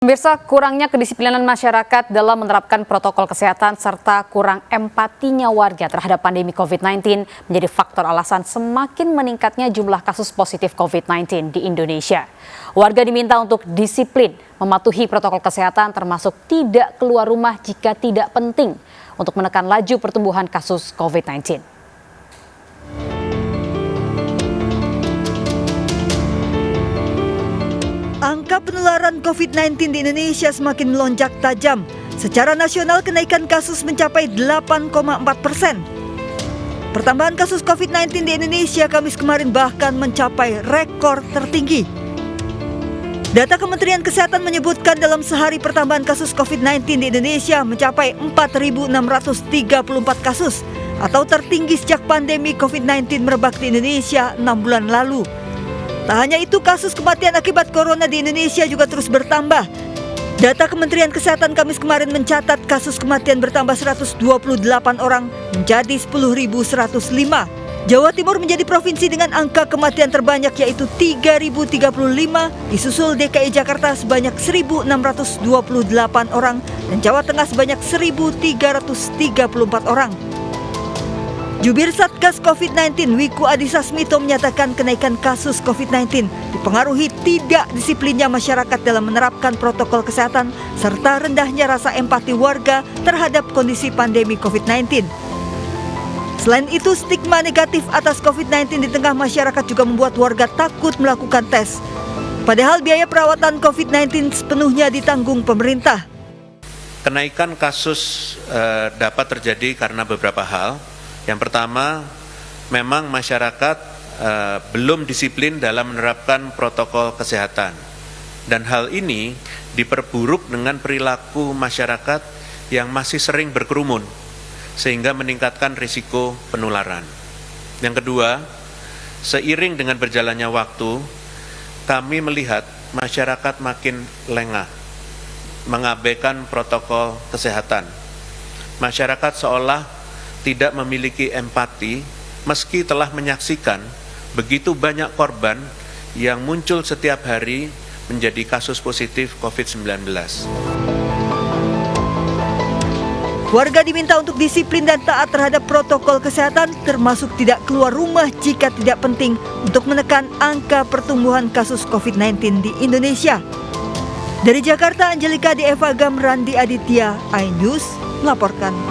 Pemirsa, kurangnya kedisiplinan masyarakat dalam menerapkan protokol kesehatan serta kurang empatinya warga terhadap pandemi COVID-19 menjadi faktor alasan semakin meningkatnya jumlah kasus positif COVID-19 di Indonesia. Warga diminta untuk disiplin, mematuhi protokol kesehatan termasuk tidak keluar rumah jika tidak penting untuk menekan laju pertumbuhan kasus COVID-19. Angka penularan COVID-19 di Indonesia semakin melonjak tajam. Secara nasional kenaikan kasus mencapai 8,4%. Pertambahan kasus COVID-19 di Indonesia Kamis kemarin bahkan mencapai rekor tertinggi. Data Kementerian Kesehatan menyebutkan dalam sehari pertambahan kasus COVID-19 di Indonesia mencapai 4.634 kasus atau tertinggi sejak pandemi COVID-19 merebak di Indonesia 6 bulan lalu. Tak hanya itu, kasus kematian akibat corona di Indonesia juga terus bertambah. Data Kementerian Kesehatan Kamis kemarin mencatat kasus kematian bertambah 128 orang menjadi 10.105. Jawa Timur menjadi provinsi dengan angka kematian terbanyak yaitu 3.035, disusul DKI Jakarta sebanyak 1.628 orang dan Jawa Tengah sebanyak 1.334 orang. Jubir Satgas COVID-19 Wiku Adhisa Smito menyatakan kenaikan kasus COVID-19 dipengaruhi tidak disiplinnya masyarakat dalam menerapkan protokol kesehatan serta rendahnya rasa empati warga terhadap kondisi pandemi COVID-19. Selain itu, stigma negatif atas COVID-19 di tengah masyarakat juga membuat warga takut melakukan tes. Padahal biaya perawatan COVID-19 sepenuhnya ditanggung pemerintah. Kenaikan kasus dapat terjadi karena beberapa hal. Yang pertama, memang masyarakat belum disiplin dalam menerapkan protokol kesehatan. Dan hal ini diperburuk dengan perilaku masyarakat yang masih sering berkerumun, sehingga meningkatkan risiko penularan. Yang kedua, seiring dengan berjalannya waktu, kami melihat masyarakat makin lengah, mengabaikan protokol kesehatan. Masyarakat seolah tidak memiliki empati meski telah menyaksikan begitu banyak korban yang muncul setiap hari menjadi kasus positif COVID-19. Warga diminta untuk disiplin dan taat terhadap protokol kesehatan termasuk tidak keluar rumah jika tidak penting untuk menekan angka pertumbuhan kasus COVID-19 di Indonesia. Dari Jakarta, Angelika Dieva Gamrandi Aditya, iNews melaporkan.